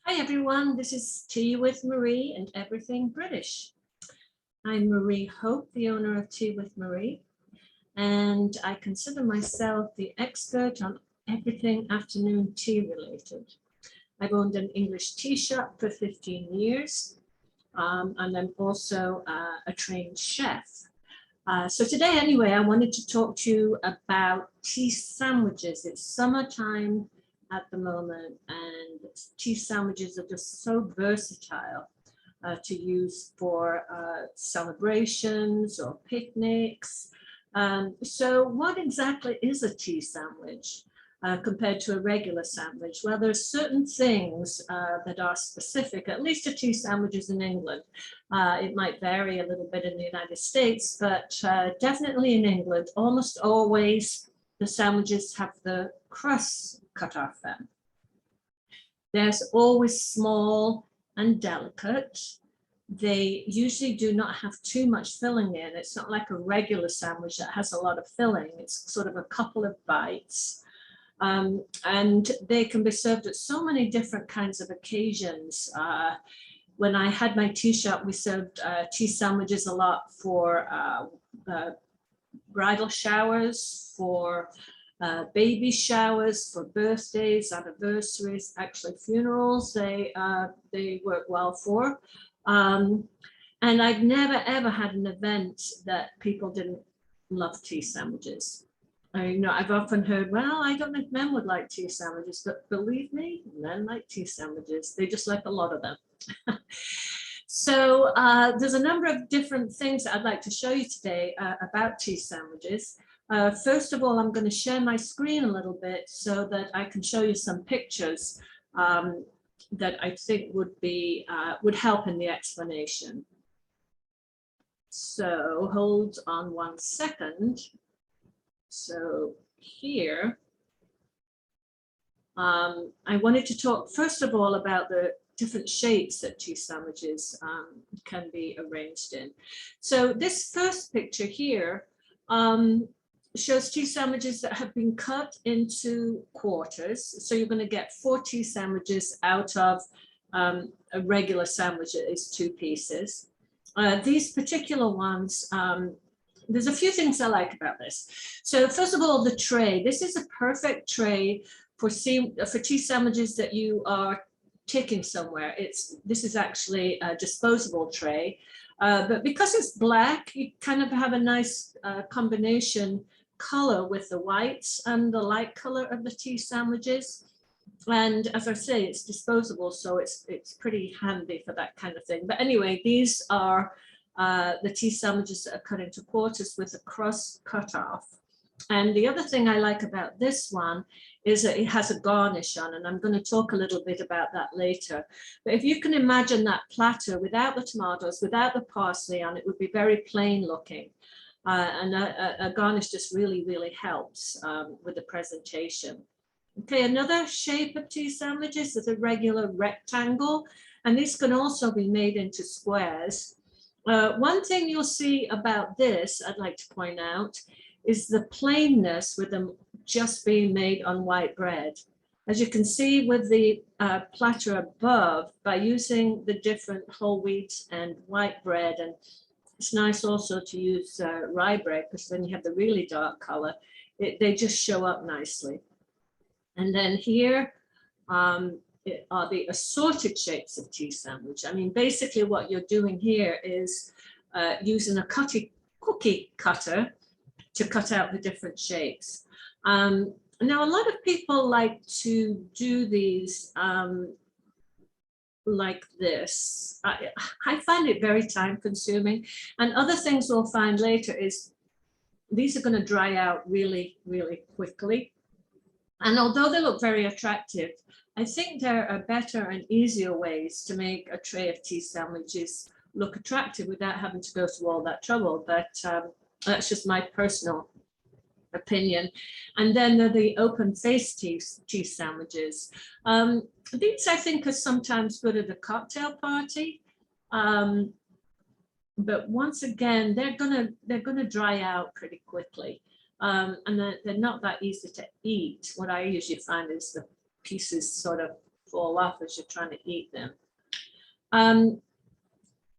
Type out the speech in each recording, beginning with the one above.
Hi everyone, this is Tea with Marie and Everything British. I'm Marie Hope, the owner of Tea with Marie, and I consider myself the expert on everything afternoon tea related. I've owned an English tea shop for 15 years, and I'm also a trained chef. So today anyway, I wanted to talk to you about tea sandwiches. It's summertime at the moment, and tea sandwiches are just so versatile to use for celebrations or picnics. So what exactly is a tea sandwich compared to a regular sandwich? Well, there's certain things that are specific, at least to tea sandwiches in England. It might vary a little bit in the United States, but definitely in England, almost always the sandwiches have the crusts cut off them. There's always small and delicate. They usually do not have too much filling in. It's not like a regular sandwich that has a lot of filling. It's sort of a couple of bites. And they can be served at so many different kinds of occasions. When I had my tea shop, we served tea sandwiches a lot for bridal showers, for baby showers, for birthdays, anniversaries, actually funerals, they work well for. And I've never ever had an event that people didn't love tea sandwiches. I've often heard, well, I don't think men would like tea sandwiches, but believe me, men like tea sandwiches. They just like a lot of them. So there's a number of different things that I'd like to show you today about tea sandwiches. First of all, I'm going to share my screen a little bit so that I can show you some pictures that I think would help in the explanation. So hold on 1 second. So here, I wanted to talk first of all about the different shapes that tea sandwiches can be arranged in. So this first picture here shows tea sandwiches that have been cut into quarters. So you're going to get 4 tea sandwiches out of a regular sandwich that is 2 pieces. These particular ones, there's a few things I like about this. So first of all, the tray. This is a perfect tray for tea sandwiches that you are taking somewhere. This is actually a disposable tray, but because it's black, you kind of have a nice combination color with the whites and the light color of the tea sandwiches. And as I say, it's disposable, so it's pretty handy for that kind of thing. But anyway, these are the tea sandwiches that are cut into quarters with the crust cut off. And the other thing I like about this one is that it has a garnish on, and I'm going to talk a little bit about that later. But if you can imagine that platter without the tomatoes, without the parsley on, it would be very plain looking. And a garnish just really, really helps with the presentation. Okay, another shape of tea sandwiches is a regular rectangle, and these can also be made into squares. One thing you'll see about this, I'd like to point out, is the plainness with them just being made on white bread. As you can see with the platter above, by using the different whole wheat and white bread, and it's nice also to use rye bread, because then you have the really dark color, they just show up nicely. And then here are the assorted shapes of tea sandwich. I mean, basically what you're doing here is using a cookie cutter to cut out the different shapes. Now, a lot of people like to do these like this. I find it very time consuming. And other things we'll find later is these are going to dry out really, really quickly. And although they look very attractive, I think there are better and easier ways to make a tray of tea sandwiches look attractive without having to go through all that trouble. But that's just my personal opinion. And then there are the open face tea sandwiches. These I think are sometimes good at a cocktail party. But once again, they're gonna dry out pretty quickly. And they're not that easy to eat. What I usually find is the pieces sort of fall off as you're trying to eat them.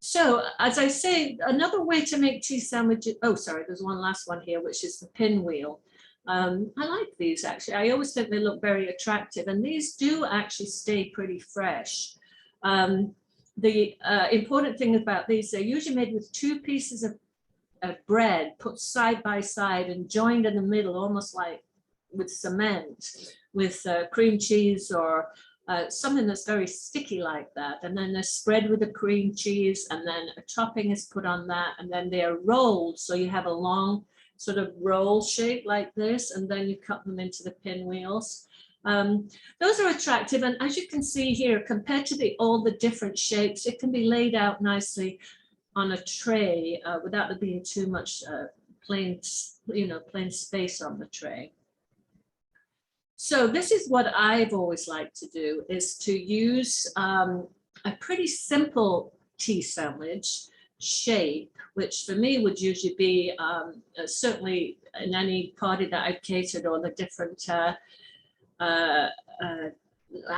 So as I say, another way to make tea sandwiches, oh, sorry, there's one last one here, which is the pinwheel. I like these actually. I always think they look very attractive, and these do actually stay pretty fresh. The important thing about these, they're usually made with 2 pieces of bread put side by side and joined in the middle, almost like with cement, with cream cheese or something that's very sticky like that. And then they're spread with the cream cheese, and then a topping is put on that, and then they're rolled. So you have a long sort of roll shape like this, and then you cut them into the pinwheels. Those are attractive, and as you can see here, compared to all the different shapes, it can be laid out nicely on a tray without there being too much plain space on the tray. So this is what I've always liked to do, is to use a pretty simple tea sandwich shape, which for me would usually be certainly in any party that I've catered, or the different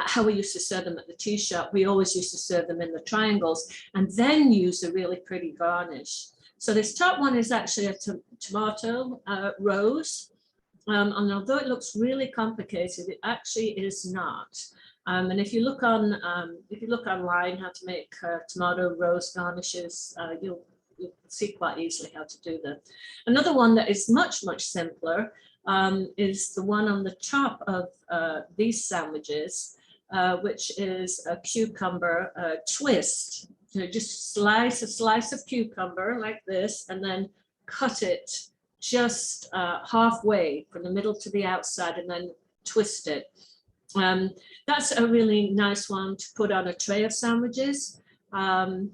how we used to serve them at the tea shop. We always used to serve them in the triangles and then use a really pretty garnish. So this top one is actually a tomato rose. And although it looks really complicated, it actually is not. And if you look online how to make tomato rose garnishes, you'll see quite easily how to do them. Another one that is much, much simpler is the one on the top of these sandwiches, which is a cucumber twist. You know, just slice a slice of cucumber like this, and then cut it just halfway from the middle to the outside, and then twist it. That's a really nice one to put on a tray of sandwiches. And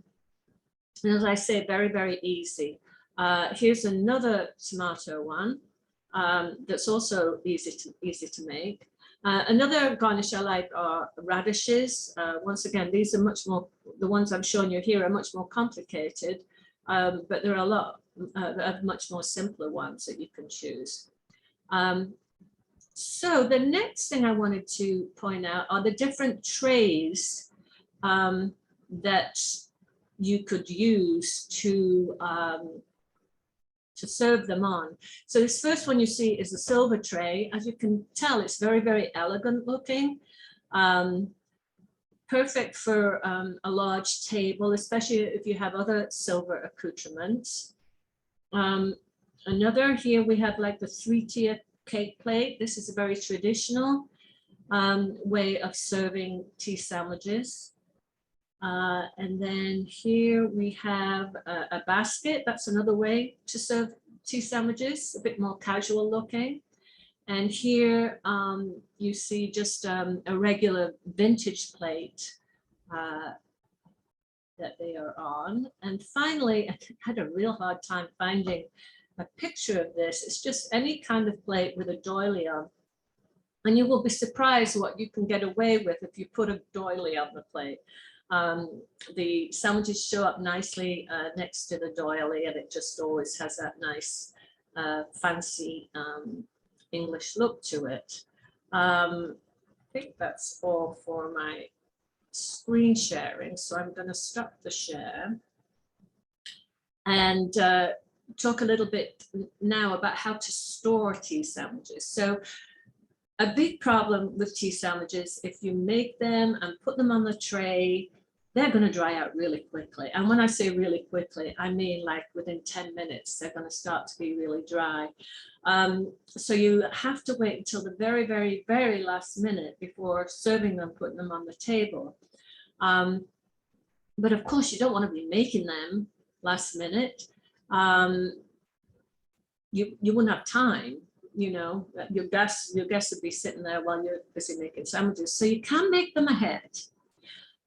as I say, very, very easy. Here's another tomato one that's also easy to make. Another garnish I like are radishes. Once again, these are much more, the ones I'm showing you here are much more complicated, but there are a lot of much more simpler ones that you can choose. So the next thing I wanted to point out are the different trays that you could use to serve them on. So this first one you see is a silver tray. As you can tell, it's very, very elegant looking. Perfect for a large table, especially if you have other silver accoutrements. Another here we have like the 3-tier cake plate. This is a very traditional way of serving tea sandwiches. And then here we have a basket. That's another way to serve tea sandwiches, a bit more casual looking. And here you see just a regular vintage plate that they are on. And finally, I had a real hard time finding a picture of this. It's just any kind of plate with a doily on. And you will be surprised what you can get away with if you put a doily on the plate. The sandwiches show up nicely next to the doily, and it just always has that nice fancy English look to it. I think that's all for my screen sharing, so I'm going to stop the share and talk a little bit now about how to store tea sandwiches. So a big problem with tea sandwiches, if you make them and put them on the tray, they're going to dry out really quickly. And when I say really quickly, I mean like within 10 minutes, they're going to start to be really dry. So you have to wait until the very, very, very last minute before serving them, putting them on the table. But of course, you don't want to be making them last minute. You wouldn't have time. You know, your guests would be sitting there while you're busy making sandwiches. So you can make them ahead.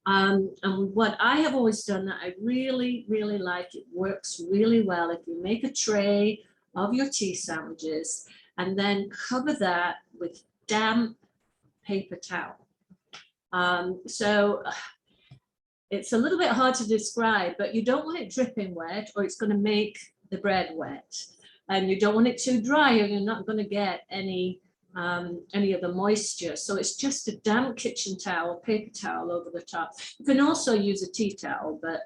And what I have always done that I really, really like, it works really well if you make a tray of your tea sandwiches and then cover that with damp paper towel. So it's a little bit hard to describe, but you don't want it dripping wet or it's going to make the bread wet. And you don't want it too dry or you're not going to get any any of the moisture. So it's just a damp kitchen towel, paper towel over the top. You can also use a tea towel, but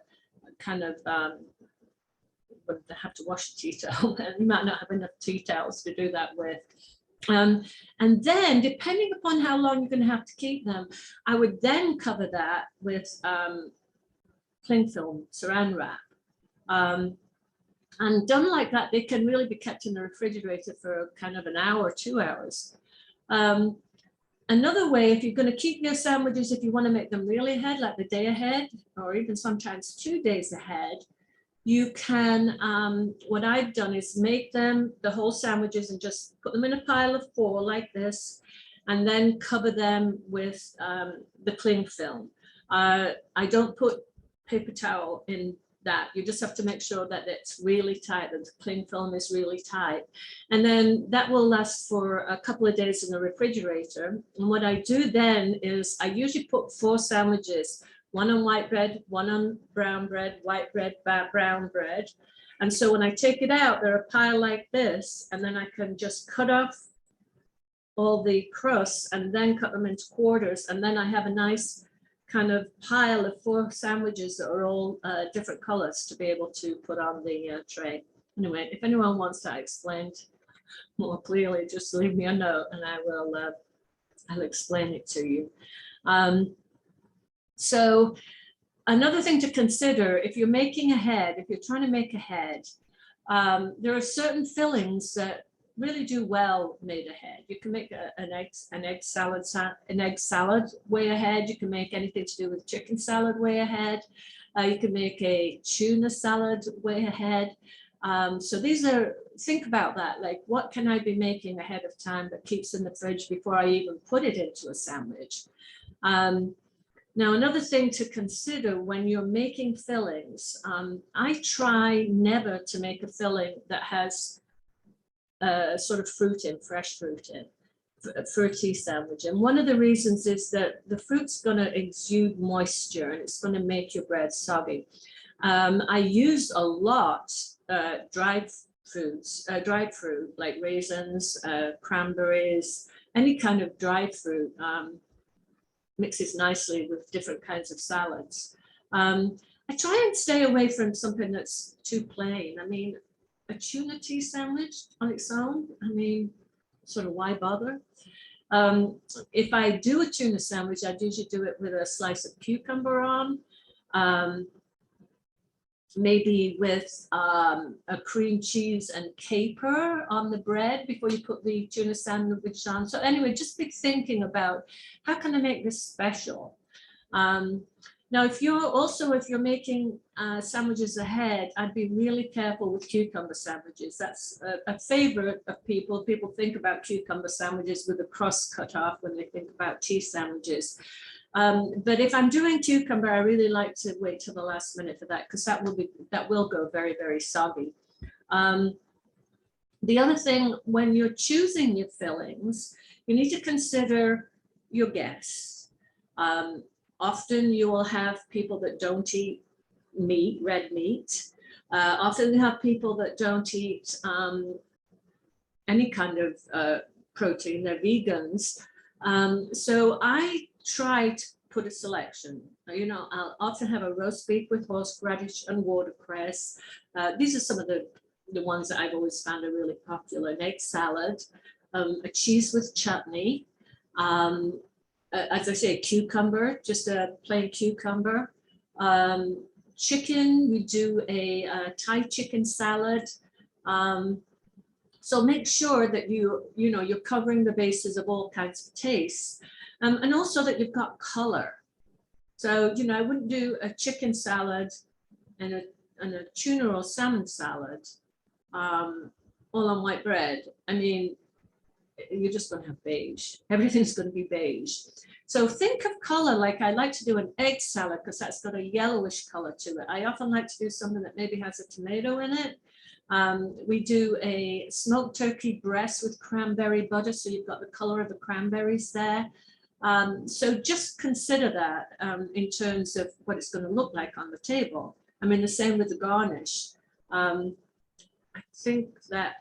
kind of would have to wash a tea towel, and you might not have enough tea towels to do that with. And then, depending upon how long you're going to have to keep them, I would then cover that with cling film, saran wrap. And done like that, they can really be kept in the refrigerator for kind of an hour, 2 hours. Another way, if you're going to keep your sandwiches, if you want to make them really ahead, like the day ahead, or even sometimes 2 days ahead, you can, what I've done is make them, the whole sandwiches, and just put them in a pile of 4 like this, and then cover them with the cling film. I don't put paper towel in that. You just have to make sure that it's really tight, that the cling film is really tight. And then that will last for a couple of days in the refrigerator. And what I do then is I usually put 4 sandwiches, 1 on white bread, 1 on brown bread, white bread, brown bread. And so when I take it out, they're a pile like this, and then I can just cut off all the crusts and then cut them into quarters. And then I have a nice kind of pile of 4 sandwiches that are all different colors to be able to put on the tray. Anyway, if anyone wants that explained more clearly, just leave me a note and I will I'll explain it to you. So another thing to consider, if you're making a head, if you're trying to make a head, there are certain fillings that really do well made ahead. You can make an egg salad way ahead. You can make anything to do with chicken salad way ahead. You can make a tuna salad way ahead. So these are, think about that, like what can I be making ahead of time that keeps in the fridge before I even put it into a sandwich. Now, another thing to consider when you're making fillings, I try never to make a filling that has sort of fruit in, fresh fruit in, for a tea sandwich. And one of the reasons is that the fruit's going to exude moisture and it's going to make your bread soggy. I use a lot dried fruit like raisins, cranberries, any kind of dried fruit. Mixes nicely with different kinds of salads. I try and stay away from something that's too plain. I mean, a tuna tea sandwich on its own, I mean, sort of why bother? If I do a tuna sandwich, I'd usually do it with a slice of cucumber on, maybe with a cream cheese and caper on the bread before you put the tuna sandwich on. So anyway, just be thinking about how can I make this special? Now, if you're making sandwiches ahead, I'd be really careful with cucumber sandwiches. That's a favorite of people. People think about cucumber sandwiches with the crust cut off when they think about tea sandwiches. But if I'm doing cucumber, I really like to wait till the last minute for that, because that will go very, very soggy. The other thing, when you're choosing your fillings, you need to consider your guests. Often you will have people that don't eat meat, red meat. Often you have people that don't eat any kind of protein, they're vegans. So I try to put a selection. You know, I'll often have a roast beef with horseradish and watercress. These are some of the ones that I've always found are really popular. An egg salad, a cheese with chutney, as I say, a cucumber, just a plain cucumber. Chicken, we do a Thai chicken salad. So make sure that you're covering the bases of all kinds of tastes, and also that you've got color. So I wouldn't do a chicken salad and a tuna or salmon salad all on white bread. I mean, you're just going to have beige. Everything's going to be beige. So think of color. Like I like to do an egg salad because that's got a yellowish color to it. I often like to do something that maybe has a tomato in it. We do a smoked turkey breast with cranberry butter, so you've got the color of the cranberries there. So just consider that in terms of what it's going to look like on the table. I mean, the same with the garnish. I think that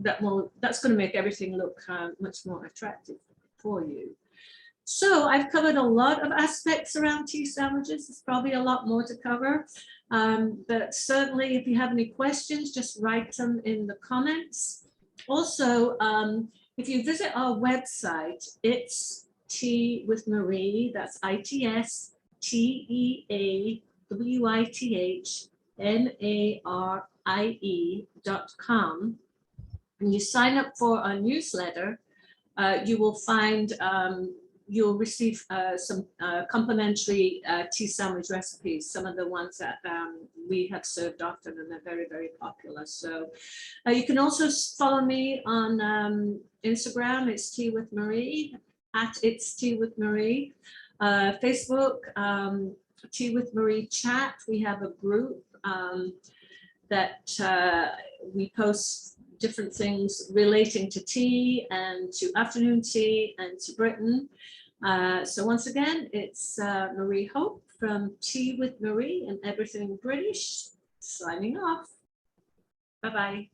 that's going to make everything look much more attractive for you. So I've covered a lot of aspects around tea sandwiches. There's probably a lot more to cover, but certainly if you have any questions, just write them in the comments. Also, if you visit our website, it's Tea with Marie, that's ITSTEAWITHMARIE.com, and you sign up for our newsletter, you will find you'll receive some complimentary tea sandwich recipes, some of the ones that we have served often, and they're very, very popular. So you can also follow me on Instagram, it's Tea with Marie, at It's Tea with Marie. Facebook, Tea with Marie chat. We have a group that we post different things relating to tea and to afternoon tea and to Britain. So once again, it's Marie Hope from Tea with Marie and Everything British, signing off. Bye-bye.